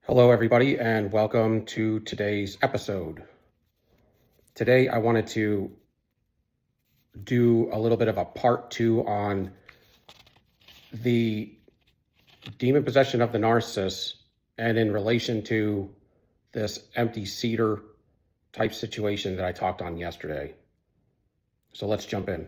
Hello, everybody, and welcome to today's episode. Today, I wanted to do a little bit of a part two on the demon possession of the narcissist and in relation to this empty cedar type situation that I talked on yesterday. So let's jump in.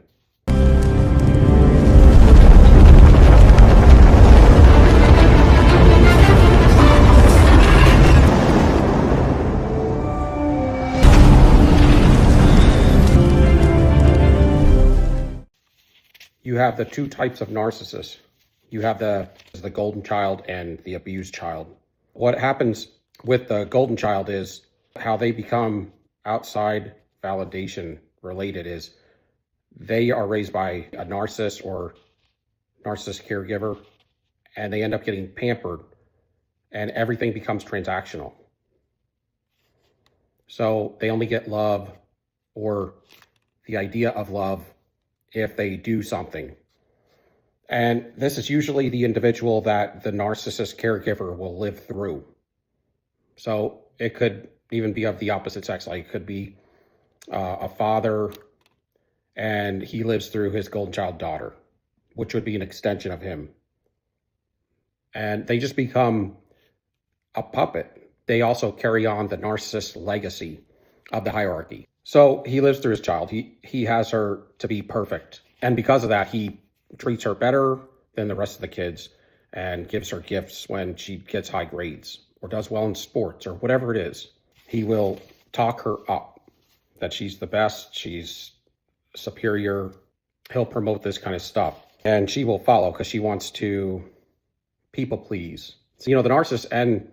You have the two types of narcissists. You have the golden child and the abused child. What happens with the golden child is how they become outside validation related is they are raised by a narcissist or narcissist caregiver, and they end up getting pampered, and everything becomes transactional. So they only get love or the idea of love if they do something. And this is usually the individual that the narcissist caregiver will live through. So it could even be of the opposite sex. Like it could be a father and he lives through his golden child daughter, which would be an extension of him. And they just become a puppet. They also carry on the narcissist legacy of the hierarchy. So he lives through his child. He has her to be perfect. And because of that, he treats her better than the rest of the kids and gives her gifts when she gets high grades or does well in sports or whatever it is. He will talk her up, that she's the best, she's superior. He'll promote this kind of stuff. And she will follow because she wants to people please. So, the narcissist and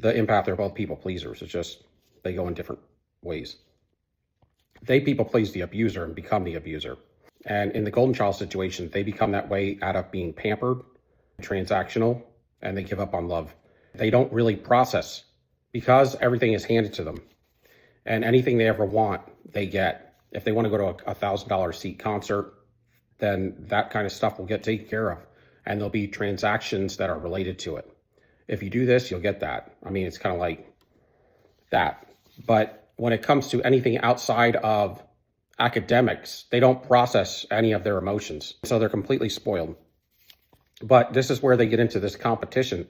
the empath are both people pleasers. It's just they go in different ways. They people please the abuser and become the abuser. And in the golden child situation, they become that way out of being pampered, transactional, and they give up on love. They don't really process because everything is handed to them. And anything they ever want, they get. If they want to go to a $1,000 seat concert, then that kind of stuff will get taken care of. And there'll be transactions that are related to it. If you do this, you'll get that. I mean, it's kind of like that. But when it comes to anything outside of academics, they don't process any of their emotions. So they're completely spoiled. But this is where they get into this competition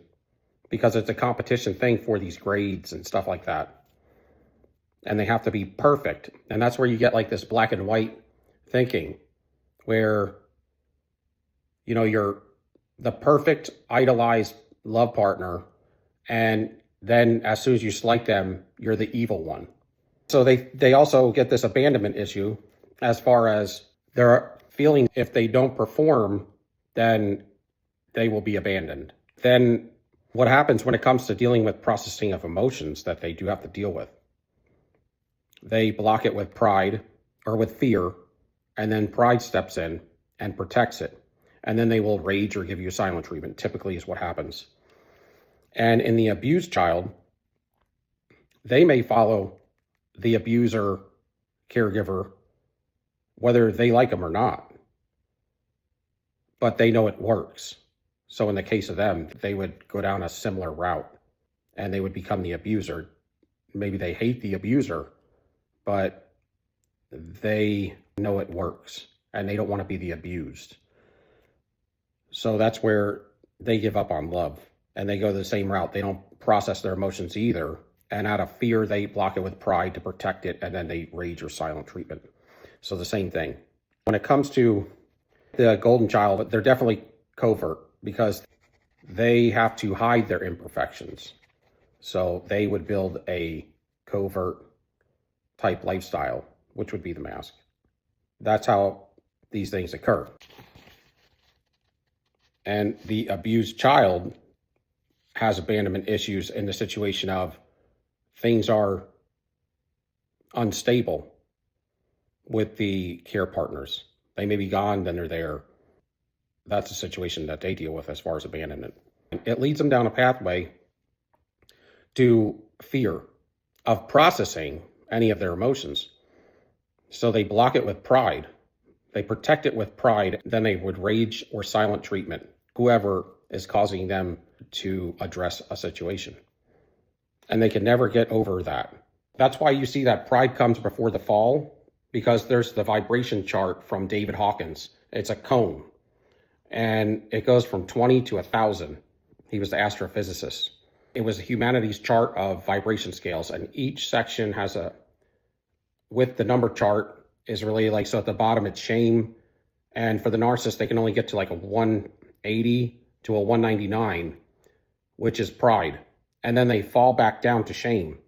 because it's a competition thing for these grades and stuff like that. And they have to be perfect. And that's where you get like this black and white thinking where, you're the perfect idolized love partner. And then as soon as you slight them, you're the evil one. So they also get this abandonment issue as far as they're feeling if they don't perform, then they will be abandoned. Then what happens when it comes to dealing with processing of emotions that they do have to deal with? They block it with pride or with fear, and then pride steps in and protects it. And then they will rage or give you silent treatment, typically is what happens. And in the abused child, they may follow the abuser caregiver, whether they like them or not, but they know it works. So in the case of them, they would go down a similar route and they would become the abuser. Maybe they hate the abuser, but they know it works and they don't want to be the abused. So that's where they give up on love and they go the same route. They don't process their emotions either. And out of fear, they block it with pride to protect it, and then they rage or silent treatment. So the same thing. When it comes to the golden child, they're definitely covert because they have to hide their imperfections. So they would build a covert type lifestyle, which would be the mask. That's how these things occur. And the abused child has abandonment issues in the situation of things are unstable with the care partners. They may be gone, then they're there. That's the situation that they deal with as far as abandonment. It leads them down a pathway to fear of processing any of their emotions. So they block it with pride. They protect it with pride. Then they would rage or silent treatment, whoever is causing them to address a situation. and they can never get over that. That's why you see that pride comes before the fall, because there's the vibration chart from David Hawkins. It's a cone, and it goes from 20 to 1,000. He was the astrophysicist. It was humanity's chart of vibration scales, and each section has with the number chart is really like, so at the bottom it's shame, and for the narcissist, they can only get to like a 180 to a 199, which is pride. And then they fall back down to shame.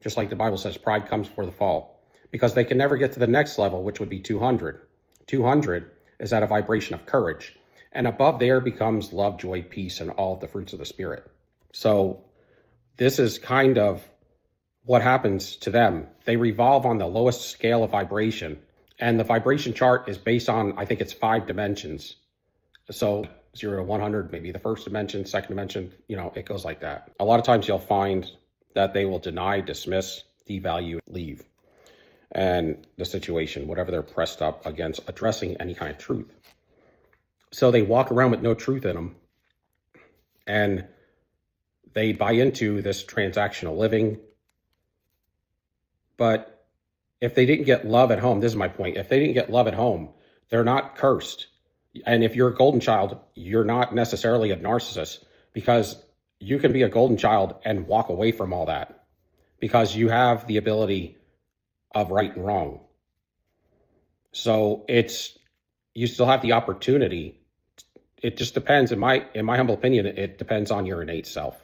Just like the Bible says, pride comes before the fall. Because they can never get to the next level, which would be 200. 200 is at a vibration of courage. And above there becomes love, joy, peace, and all of the fruits of the Spirit. So this is kind of what happens to them. They revolve on the lowest scale of vibration. And the vibration chart is based on, I think it's 5 dimensions. So 0 to 100, maybe the first dimension, second dimension, it goes like that. A lot of times you'll find that they will deny, dismiss, devalue, leave, and the situation, whatever they're pressed up against, addressing any kind of truth. So they walk around with no truth in them, and they buy into this transactional living. But if they didn't get love at home, this is my point, if they didn't get love at home, they're not cursed. And if you're a golden child, you're not necessarily a narcissist, because you can be a golden child and walk away from all that, because you have the ability of right and wrong. So you still have the opportunity. It just depends. In my humble opinion, it depends on your innate self.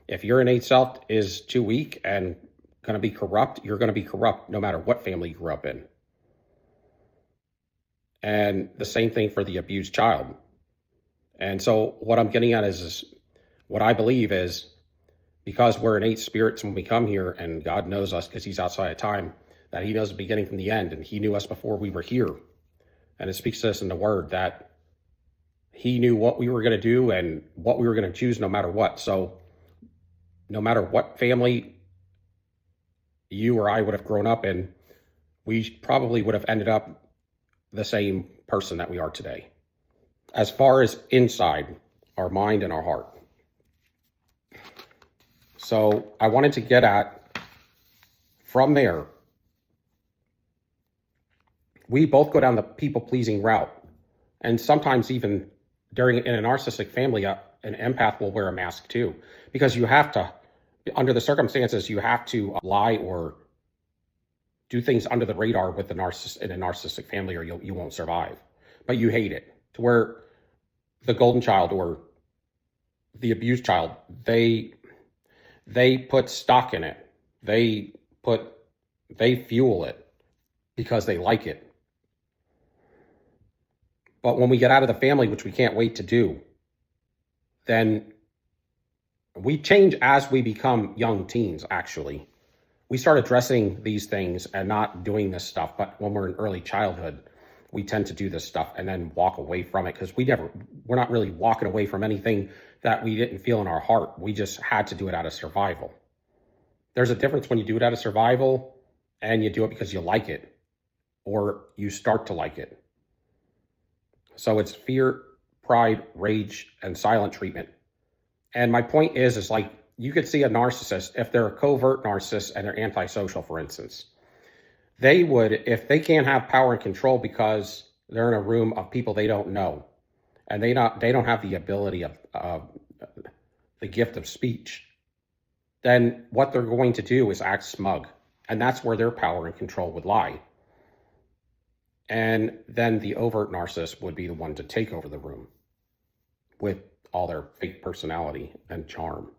If your innate self is too weak and going to be corrupt, you're going to be corrupt no matter what family you grew up in. And the same thing for the abused child. And so what I'm getting at is what I believe is, because we're innate spirits when we come here, and God knows us because he's outside of time, that he knows the beginning from the end, and he knew us before we were here. And it speaks to us in the word that he knew what we were going to do and what we were going to choose no matter what. So no matter what family you or I would have grown up in, we probably would have ended up the same person that we are today. As far as inside, our mind and our heart. So I wanted to get at, from there, we both go down the people-pleasing route. And sometimes even in a narcissistic family, an empath will wear a mask too. Because you have to, under the circumstances, you have to lie or do things under the radar with the narcissist in a narcissistic family, or you won't survive. But you hate it. To where the golden child or the abused child, they put stock in it. They fuel it because they like it. But when we get out of the family, which we can't wait to do, then we change as we become young teens, actually. We start addressing these things and not doing this stuff. But when we're in early childhood, we tend to do this stuff and then walk away from it, because we're not really walking away from anything that we didn't feel in our heart. We just had to do it out of survival. There's a difference when you do it out of survival and you do it because you like it, or you start to like it. So it's fear, pride, rage, and silent treatment. And my point is like, you could see a narcissist, if they're a covert narcissist and they're antisocial, for instance, they would, if they can't have power and control because they're in a room of people they don't know, and they don't have the ability of the gift of speech, then what they're going to do is act smug. And that's where their power and control would lie. And then the overt narcissist would be the one to take over the room with all their fake personality and charm.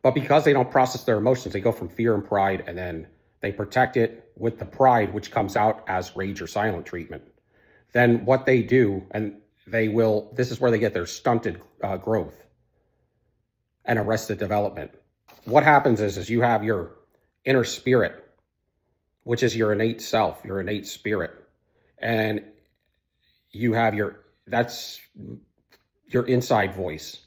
But because they don't process their emotions, they go from fear and pride, and then they protect it with the pride, which comes out as rage or silent treatment. Then what they do, and this is where they get their stunted growth and arrested development. What happens is you have your inner spirit, which is your innate self, your innate spirit. And you have that's your inside voice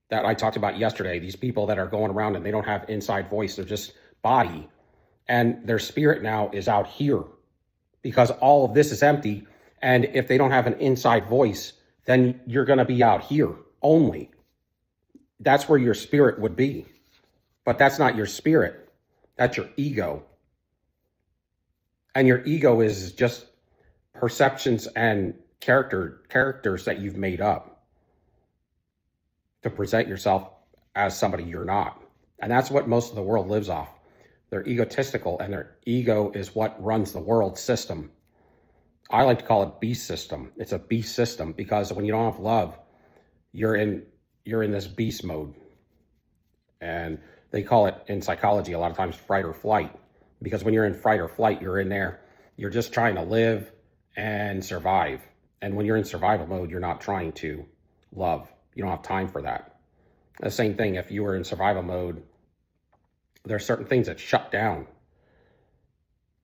that I talked about yesterday. These people that are going around and they don't have inside voice, they're just body. And their spirit now is out here because all of this is empty. And if they don't have an inside voice, then you're going to be out here only. that's where your spirit would be. But that's not your spirit. That's your ego. And your ego is just perceptions and characters that you've made up to present yourself as somebody you're not. And that's what most of the world lives off. They're egotistical, and their ego is what runs the world system. I like to call it beast system. It's a beast system because when you don't have love, you're in this beast mode. And they call it in psychology a lot of times fight or flight, because when you're in fight or flight, you're in there. You're just trying to live and survive. And when you're in survival mode, you're not trying to love. You don't have time for that. The same thing, if you were in survival mode, there are certain things that shut down.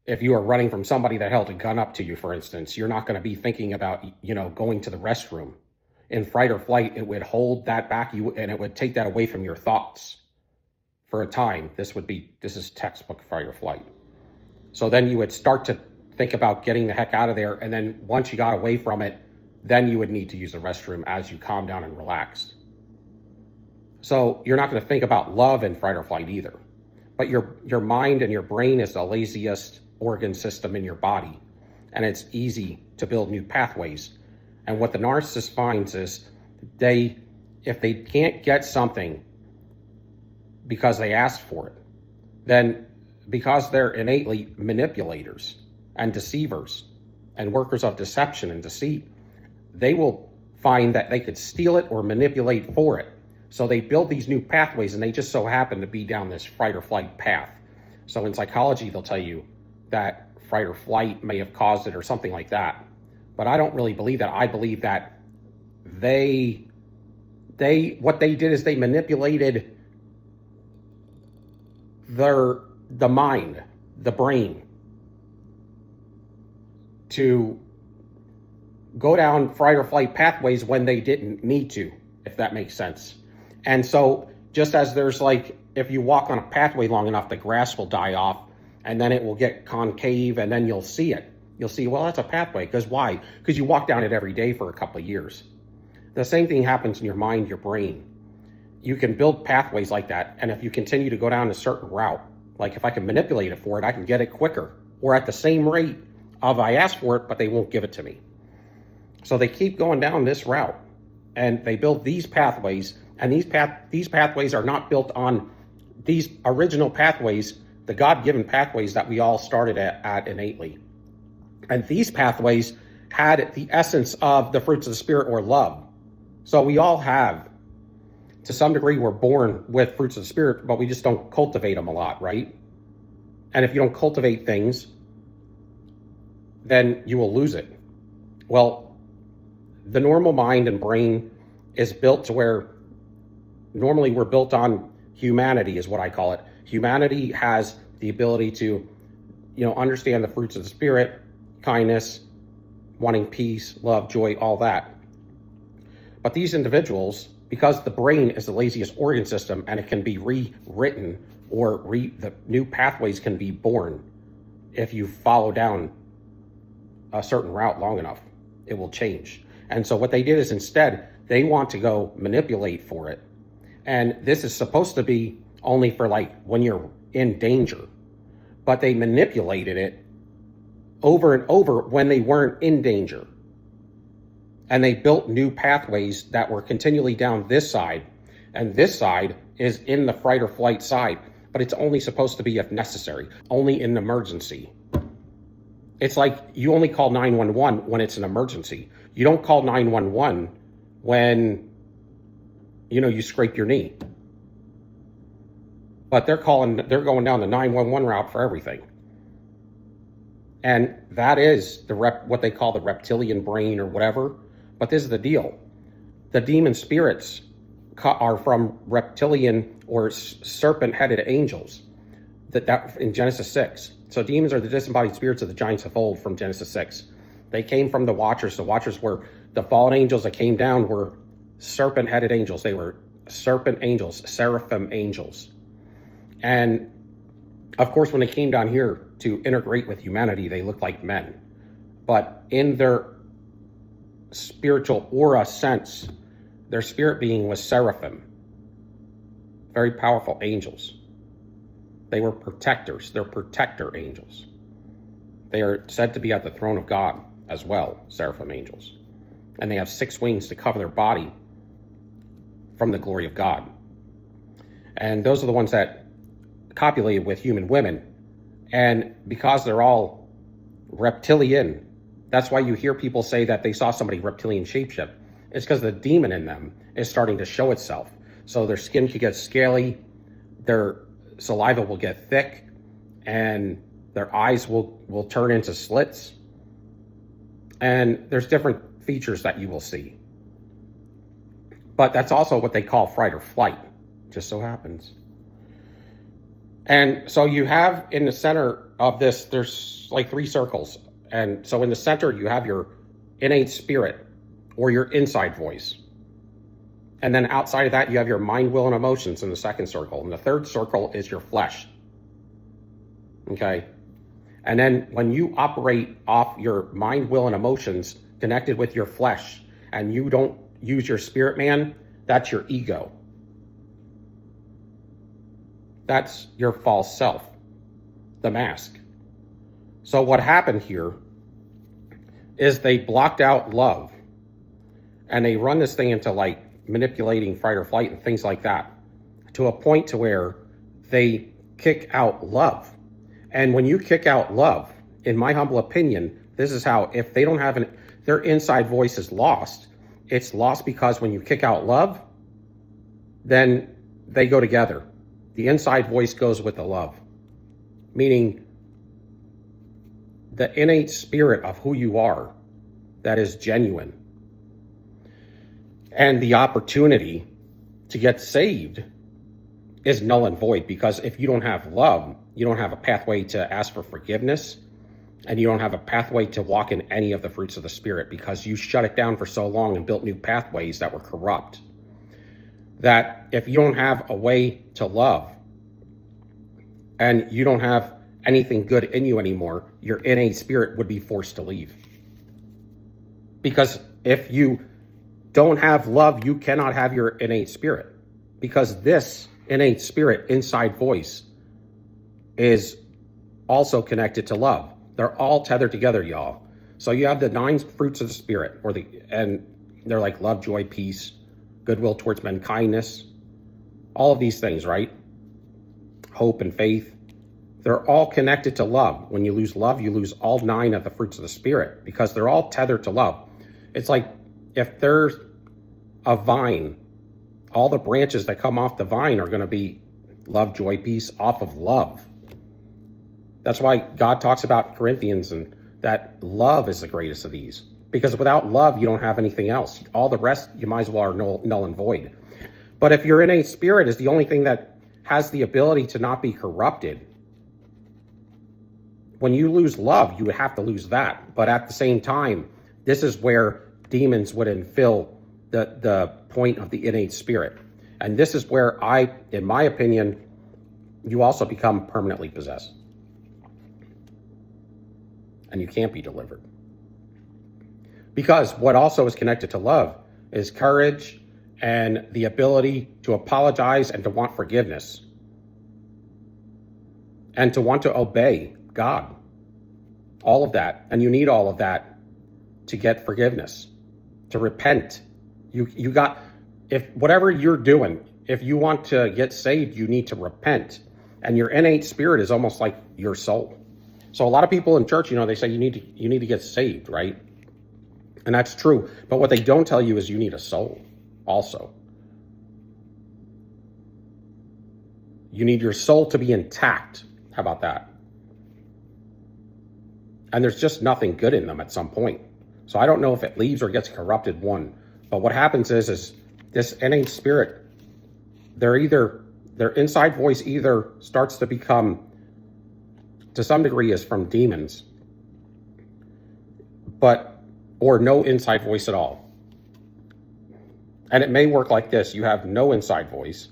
If you are running from somebody that held a gun up to you, for instance, you're not going to be thinking about, going to the restroom. In fight or flight, it would hold that back and it would take that away from your thoughts for a time. This is textbook fight or flight. So then you would start to think about getting the heck out of there. And then once you got away from it, then you would need to use the restroom as you calm down and relaxed. So you're not going to think about love in fight or flight either. But your mind and your brain is the laziest organ system in your body. And it's easy to build new pathways. And what the narcissist finds is if they can't get something because they asked for it, then because they're innately manipulators and deceivers and workers of deception and deceit, they will find that they could steal it or manipulate for it. So they build these new pathways, and they just so happen to be down this fight or flight path. So in psychology, they'll tell you that fight or flight may have caused it or something like that. But I don't really believe that. I believe that what they did is they manipulated the mind, the brain, to go down fight or flight pathways when they didn't need to, if that makes sense. And so just as there's if you walk on a pathway long enough, the grass will die off and then it will get concave and then you'll see it. You'll see, well, that's a pathway. Because why? Because you walk down it every day for a couple of years. The same thing happens in your mind, your brain. You can build pathways like that. And if you continue to go down a certain route, like if I can manipulate it for it, I can get it quicker or at the same rate of I asked for it, but they won't give it to me. So they keep going down this route and they build these pathways. And these pathways are not built on these original pathways, the God-given pathways that we all started at innately. And these pathways had the essence of the fruits of the Spirit or love. So we all have, to some degree, we're born with fruits of the Spirit, but we just don't cultivate them a lot, right? And if you don't cultivate things, then you will lose it. Well, the normal mind and brain is built to where normally we're built on humanity, is what I call it. Humanity has the ability to, understand the fruits of the Spirit, kindness, wanting peace, love, joy, all that. But these individuals, because the brain is the laziest organ system and it can be rewritten or the new pathways can be born if you follow down a certain route long enough, it will change. And so what they did is instead, they want to go manipulate for it. And this is supposed to be only for when you're in danger. But they manipulated it over and over when they weren't in danger. And they built new pathways that were continually down this side. And this side is in the fight or flight side. But it's only supposed to be if necessary, only in an emergency. It's like you only call 911 when it's an emergency. You don't call 911 when you scrape your knee. But they're going down the 911 route for everything. And that is what they call the reptilian brain or whatever. But this is the deal. The demon spirits are from reptilian or serpent-headed angels. That in Genesis 6. So demons are the disembodied spirits of the giants of old from Genesis 6. They came from the Watchers. The Watchers were the fallen angels that came down were serpent-headed angels. They were serpent angels, seraphim angels. And of course, when they came down here to integrate with humanity, they looked like men. But in their spiritual aura sense, their spirit being was seraphim. very powerful angels. They were protectors. They're protector angels. They are said to be at the throne of God as well, seraphim angels. And they have 6 wings to cover their body from the glory of God. And those are the ones that copulated with human women. And because they're all reptilian, that's why you hear people say that they saw somebody reptilian shapeshift. It's because the demon in them is starting to show itself. So their skin could get scaly, their saliva will get thick, and their eyes will turn into slits. And there's different features that you will see. But that's also what they call fright or flight, just so happens. And so you have in the center of this, there's like 3 circles. And so in the center, you have your innate spirit or your inside voice. And then outside of that, you have your mind, will, and emotions in the 2nd circle. And the 3rd circle is your flesh. Okay? And then when you operate off your mind, will, and emotions connected with your flesh, and you don't use your spirit man, that's your ego. That's your false self, the mask. So what happened here is they blocked out love, and they run this thing into like manipulating fight or flight and things like that, to a point to where they kick out love. And when you kick out love, in my humble opinion, this is how, if they don't have their inside voice is lost. It's lost because when you kick out love, then they go together. The inside voice goes with the love, meaning the innate spirit of who you are that is genuine. And the opportunity to get saved is null and void, because if you don't have love, you don't have a pathway to ask for forgiveness, and you don't have a pathway to walk in any of the fruits of the Spirit, because you shut it down for so long and built new pathways that were corrupt. That if you don't have a way to love, and you don't have anything good in you anymore, your innate spirit would be forced to leave. Because if you don't have love, you cannot have your innate spirit. Because this innate spirit, inside voice, is also connected to love. They're all tethered together, y'all. So you have the 9 fruits of the Spirit, and they're like love, joy, peace, goodwill towards men, kindness, all of these things, right? Hope and faith. They're all connected to love. When you lose love, you lose all 9 of the fruits of the Spirit, because they're all tethered to love. It's like if there's a vine, all the branches that come off the vine are going to be love, joy, peace, off of love. That's why God talks about Corinthians and that love is the greatest of these. Because without love, you don't have anything else. All the rest, you might as well are null and void. But if your innate spirit is the only thing that has the ability to not be corrupted, when you lose love, you would have to lose that. But at the same time, this is where demons would infill the point of the innate spirit. And this is where in my opinion, you also become permanently possessed. And you can't be delivered. Because what also is connected to love is courage and the ability to apologize and to want forgiveness. And to want to obey God. All of that. And you need all of that to get forgiveness. To repent. You got, if whatever you're doing, if you want to get saved, you need to repent. And your innate spirit is almost like your soul. So a lot of people in church, they say you need to get saved, right? And that's true. But what they don't tell you is you need a soul also. You need your soul to be intact. How about that? And there's just nothing good in them at some point. So I don't know if it leaves or gets corrupted, one. But what happens is this innate spirit, their inside voice either starts to become, to some degree, is from demons, or no inside voice at all. And it may work like this. You have no inside voice.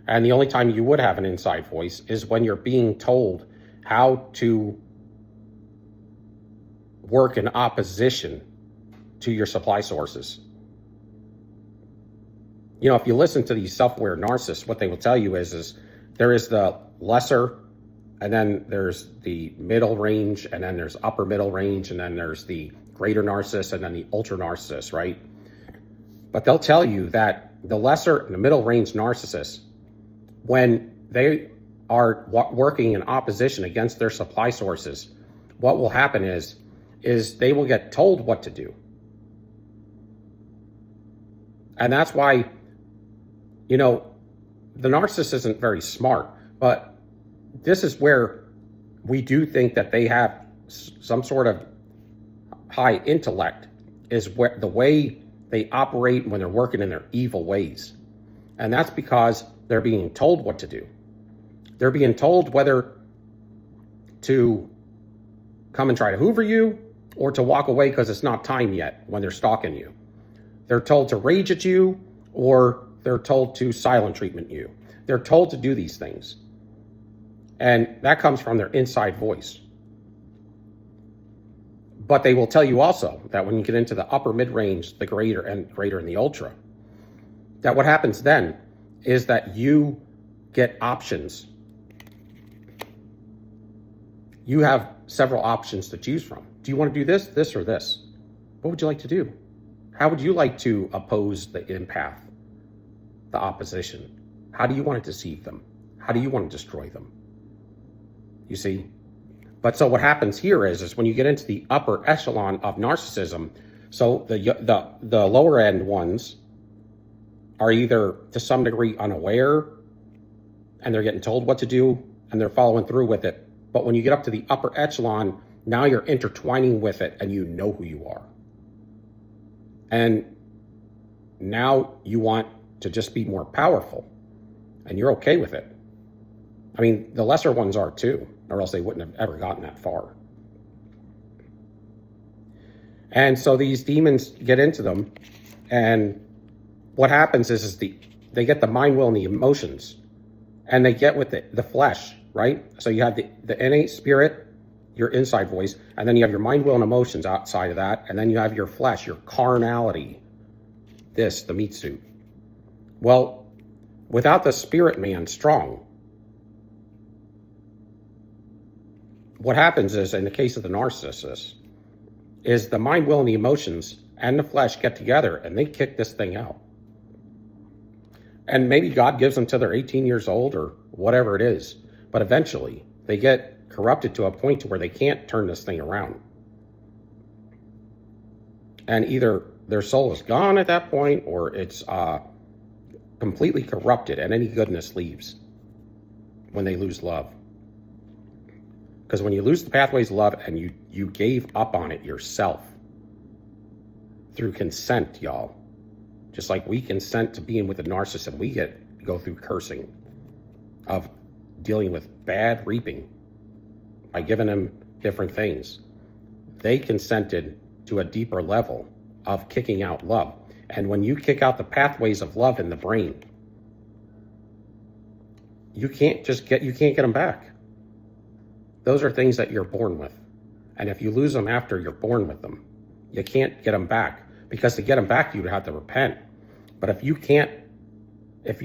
And the only time you would have an inside voice is when you're being told how to work in opposition to your supply sources. You know, if you listen to these self-aware narcissists, what they will tell you is there is the lesser, and then there's the middle range, and then there's upper middle range, and then there's the greater narcissist, and then the ultra narcissist, right? But they'll tell you that the lesser and the middle range narcissists, when they are working in opposition against their supply sources, what will happen is they will get told what to do. And that's why, you know, the narcissist isn't very smart, but this is where we do think that they have some sort of high intellect, is where the way they operate when they're working in their evil ways. And that's because they're being told what to do. They're being told whether to come and try to hoover you or to walk away because it's not time yet when they're stalking you. They're told to rage at you, or they're told to silent treatment you. They're told to do these things. And that comes from their inside voice. But they will tell you also that when you get into the upper mid-range, the greater and the ultra, that what happens then is that you get options. You have several options to choose from. Do you want to do this, this, or this? What would you like to do? How would you like to oppose the empath, the opposition? How do you want to deceive them? How do you want to destroy them? You see? But so what happens here is when you get into the upper echelon of narcissism, so the lower end ones are either to some degree unaware, and they're getting told what to do, and they're following through with it. But when you get up to the upper echelon, now you're intertwining with it, and you know who you are. And now you want to just be more powerful, and you're okay with it. I mean, the lesser ones are too, or else they wouldn't have ever gotten that far. And so these demons get into them, and what happens is they get the mind, will, and the emotions, and they get with the flesh, right? So you have the innate spirit, your inside voice, and then you have your mind, will, and emotions outside of that, and then you have your flesh, your carnality, the meat suit. Well, without the spirit man strong, what happens is, in the case of the narcissist, is the mind, will, and the emotions and the flesh get together and they kick this thing out. And maybe God gives them till they're 18 years old or whatever it is, but eventually they get corrupted to a point to where they can't turn this thing around. And either their soul is gone at that point, or it's completely corrupted, and any goodness leaves when they lose love. Because when you lose the pathways of love and you gave up on it yourself through consent, y'all, just like we consent to being with a narcissist, we go through cursing of dealing with bad reaping by giving them different things. They consented to a deeper level of kicking out love. And when you kick out the pathways of love in the brain, you can't get them back. Those are things that you're born with. And if you lose them after you're born with them, you can't get them back. Because to get them back, you'd have to repent. But if you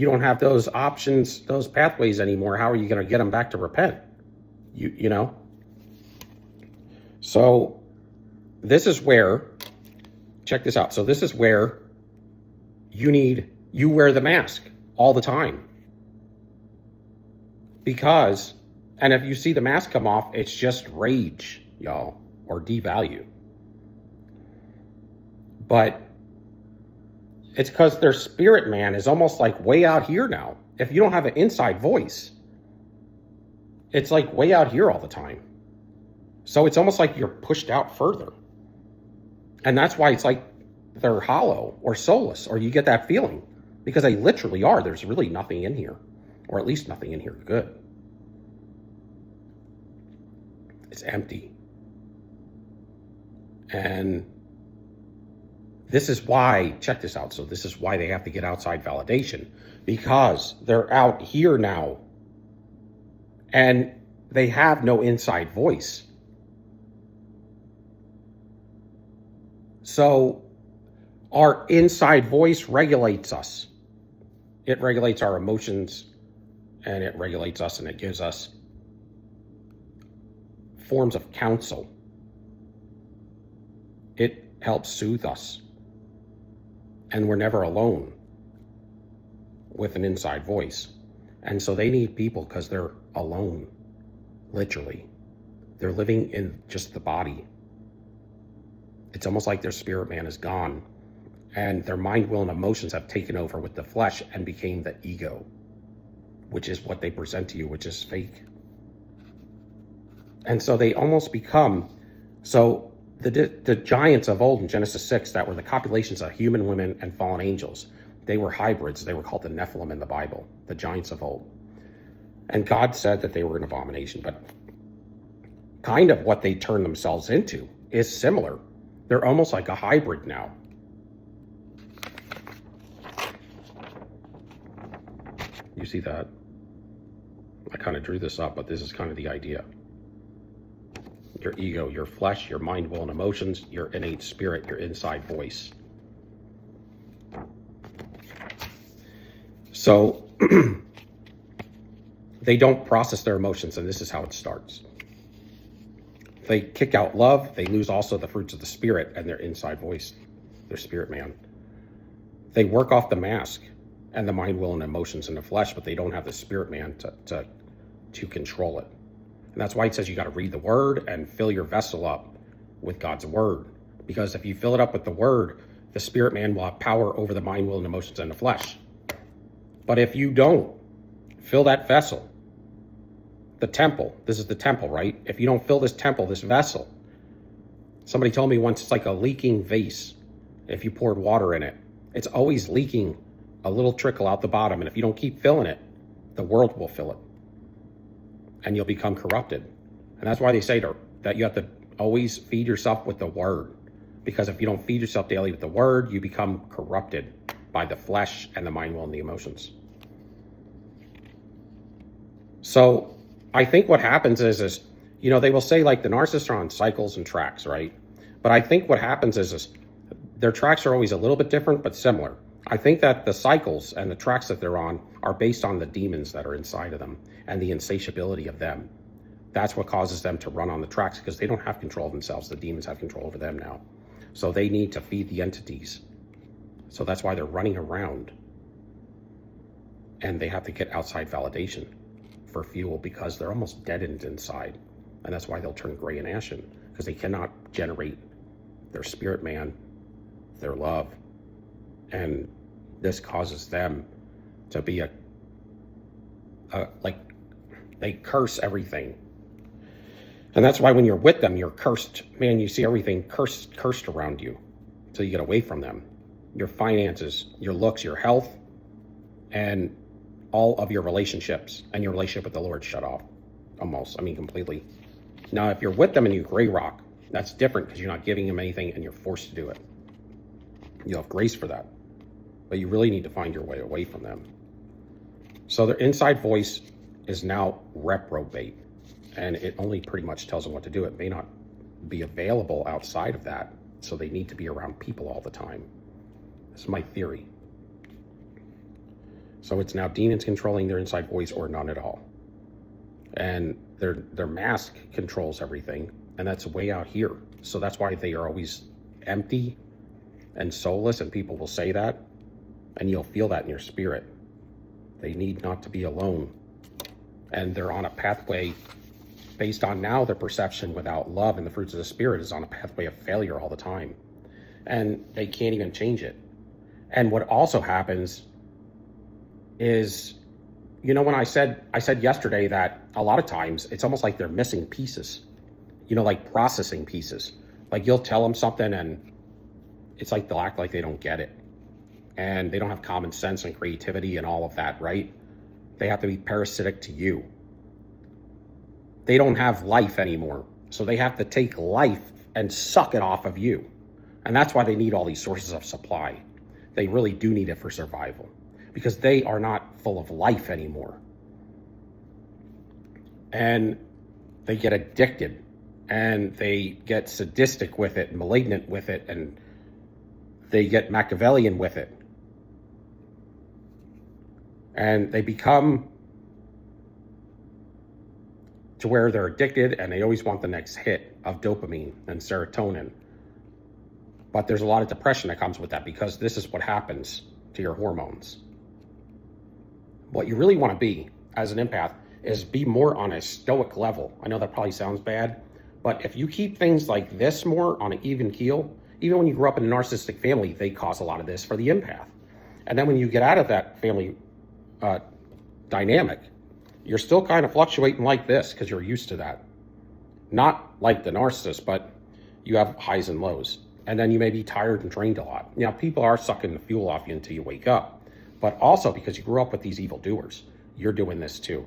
don't have those options, those pathways anymore, how are you going to get them back to repent? You know? So this is where, check this out. So this is where you wear the mask all the time. Because, and if you see the mask come off, it's just rage, y'all, or devalue. But it's because their spirit man is almost like way out here now. If you don't have an inside voice, it's like way out here all the time. So it's almost like you're pushed out further. And that's why it's like they're hollow or soulless, or you get that feeling. Because they literally are. There's really nothing in here. Or at least nothing in here good. It's empty. And this is why, check this out. So this is why they have to get outside validation. Because they're out here now. And they have no inside voice. So our inside voice regulates us. It regulates our emotions, and it regulates us, and it gives us forms of counsel. It helps soothe us. And we're never alone with an inside voice. And so they need people because they're alone, literally. They're living in just the body. It's almost like their spirit man is gone, and their mind, will, and emotions have taken over with the flesh and became the ego, which is what they present to you, which is fake. And so they almost become, so the giants of old in Genesis 6 that were the copulations of human women and fallen angels, they were hybrids. They were called the Nephilim in the Bible, the giants of old. And God said that they were an abomination, but kind of what they turned themselves into is similar. They're almost like a hybrid now. You see that? I kind of drew this up, but this is kind of the idea. Your ego, your flesh, your mind, will, and emotions, your innate spirit, your inside voice. So they don't process their emotions, and this is how it starts. They kick out love. They lose also the fruits of the spirit and their inside voice, their spirit man. They work off the mask and the mind, will, and emotions in the flesh, but they don't have the spirit man to control it. And that's why it says you got to read the word and fill your vessel up with God's word. Because if you fill it up with the word, the spirit man will have power over the mind, will, and emotions in the flesh. But if you don't fill that vessel, the temple, this is the temple, right? If you don't fill this temple, this vessel, somebody told me once it's like a leaking vase. If you poured water in it, it's always leaking a little trickle out the bottom. And if you don't keep filling it, the world will fill it. And you'll become corrupted. And that's why they say that you have to always feed yourself with the word. Because if you don't feed yourself daily with the word, you become corrupted by the flesh and the mind, will, and the emotions. So I think what happens is they will say like the narcissists are on cycles and tracks, right? But I think what happens is their tracks are always a little bit different, but similar. I think that the cycles and the tracks that they're on are based on the demons that are inside of them and the insatiability of them. That's what causes them to run on the tracks, because they don't have control of themselves. The demons have control over them now. So they need to feed the entities. So that's why they're running around. And they have to get outside validation for fuel, because they're almost deadened inside. And that's why they'll turn gray and ashen, because they cannot generate their spirit man, their love. And this causes them to be like they curse everything. And that's why when you're with them, you're cursed. Man, you see everything cursed around you. So you get away from them. Your finances, your looks, your health, and all of your relationships and your relationship with the Lord shut off. Almost, completely. Now, if you're with them and you gray rock, that's different, because you're not giving them anything and you're forced to do it. You have grace for that. But you really need to find your way away from them. So their inside voice is now reprobate, and it only pretty much tells them what to do. It may not be available outside of that, so they need to be around people all the time. This is my theory. So it's now demons controlling their inside voice, or none at all. And their mask controls everything, and that's way out here. So that's why they are always empty and soulless, and people will say that, and you'll feel that in your spirit. They need not to be alone. And they're on a pathway based on now their perception without love, and the fruits of the spirit is on a pathway of failure all the time. And they can't even change it. And what also happens is, when I said yesterday that a lot of times it's almost like they're missing pieces, like processing pieces. Like you'll tell them something and it's like they'll act like they don't get it. And they don't have common sense and creativity and all of that, right? They have to be parasitic to you. They don't have life anymore. So they have to take life and suck it off of you. And that's why they need all these sources of supply. They really do need it for survival, because they are not full of life anymore. And they get addicted, and they get sadistic with it, malignant with it, and they get Machiavellian with it. And they become to where they're addicted and they always want the next hit of dopamine and serotonin. But there's a lot of depression that comes with that because this is what happens to your hormones. What you really want to be as an empath is be more on a stoic level. I know that probably sounds bad, but if you keep things like this more on an even keel, even when you grew up in a narcissistic family, they cause a lot of this for the empath. And then when you get out of that family dynamic, you're still kind of fluctuating like this because you're used to that. Not like the narcissist, but you have highs and lows. And then you may be tired and drained a lot. Now, people are sucking the fuel off you until you wake up. But also because you grew up with these evildoers, you're doing this too.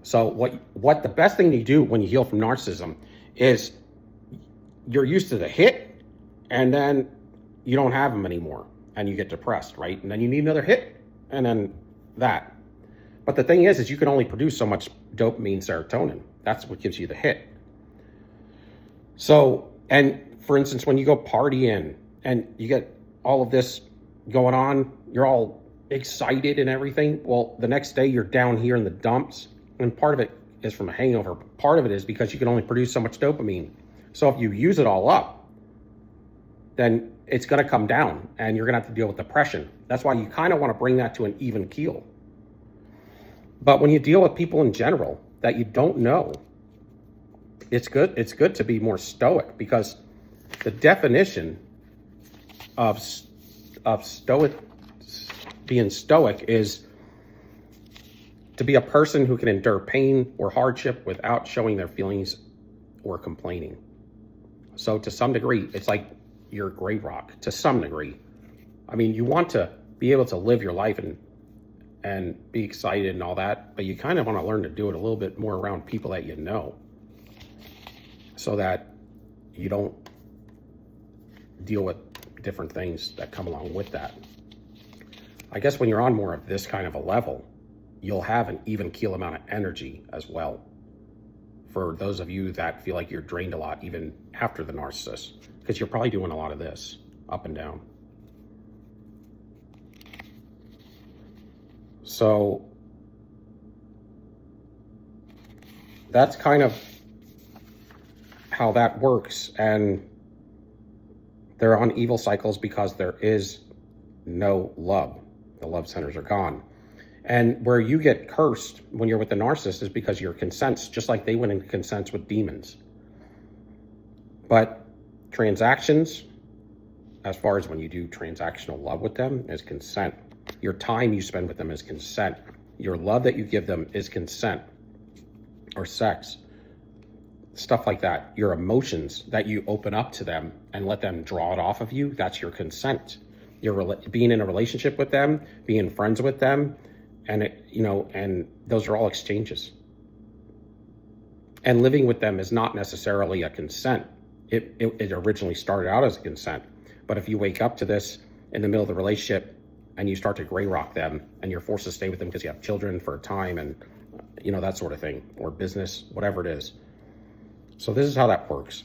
So what the best thing to do when you heal from narcissism is you're used to the hit, and then you don't have them anymore, and you get depressed, right? And then you need another hit, and then that. But the thing is you can only produce so much dopamine, serotonin. That's what gives you the hit. So, and for instance, when you go partying and you get all of this going on, you're all excited and everything. Well, the next day you're down here in the dumps, and part of it is from a hangover. Part of it is because you can only produce so much dopamine. So if you use it all up, then it's going to come down and you're going to have to deal with depression. That's why you kind of want to bring that to an even keel. But when you deal with people in general that you don't know, it's good to be more stoic, because the definition of being stoic is to be a person who can endure pain or hardship without showing their feelings or complaining. So to some degree, it's like you're gray rock to some degree. I mean, you want to be able to live your life and be excited and all that, but you kind of want to learn to do it a little bit more around people that you know, so that you don't deal with different things that come along with that. I guess when you're on more of this kind of a level, you'll have an even keel amount of energy as well. For those of you that feel like you're drained a lot, even after the narcissist, because you're probably doing a lot of this up and down. So that's kind of how that works. And they're on evil cycles because there is no love. The love centers are gone. And where you get cursed when you're with the narcissist is because you're consents, just like they went into consents with demons. But transactions, as far as when you do transactional love with them, is consent. Your time you spend with them is consent. Your love that you give them is consent. Or sex. Stuff like that. Your emotions that you open up to them and let them draw it off of you, that's your consent. You're being in a relationship with them, being friends with them, and and those are all exchanges. And living with them is not necessarily a consent. It originally started out as a consent. But if you wake up to this in the middle of the relationship and you start to gray rock them and you're forced to stay with them because you have children for a time and that sort of thing, or business, whatever it is. So this is how that works.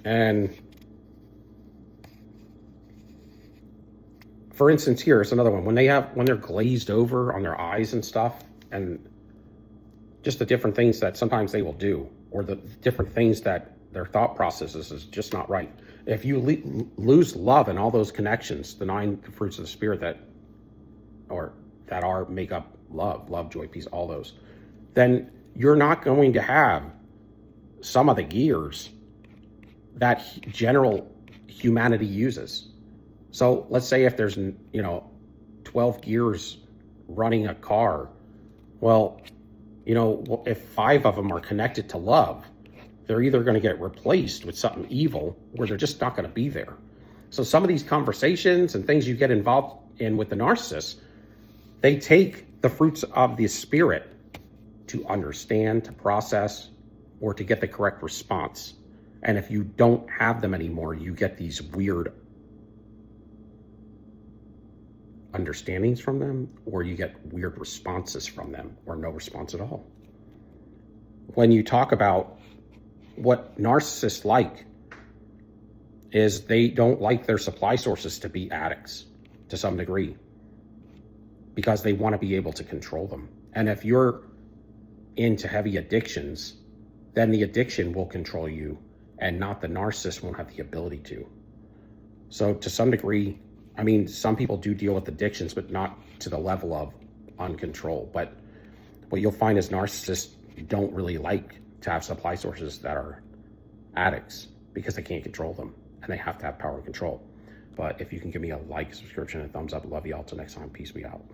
And for instance, here's another one. When they're glazed over on their eyes and stuff, and just the different things that sometimes they will do, or the different things that their thought processes is just not right. If you lose love and all those connections, the 9 fruits of the spirit that make up love, joy, peace, all those, then you're not going to have some of the gears that general humanity uses. So let's say if there's 12 gears running a car, well, if 5 of them are connected to love, they're either going to get replaced with something evil, or they're just not going to be there. So some of these conversations and things you get involved in with the narcissist, they take the fruits of the spirit to understand, to process, or to get the correct response. And if you don't have them anymore, you get these weird understandings from them, or you get weird responses from them, or no response at all. When you talk about what narcissists like, is they don't like their supply sources to be addicts to some degree. because they want to be able to control them. And if you're into heavy addictions, then the addiction will control you and not the narcissist won't have the ability to. So to some degree, I mean, some people do deal with addictions, but not to the level of uncontrol. But what you'll find is narcissists don't really like to have supply sources that are addicts because they can't control them and they have to have power and control. But if you can give me a like, subscription, and thumbs up, love you all. Till next time, peace, we out.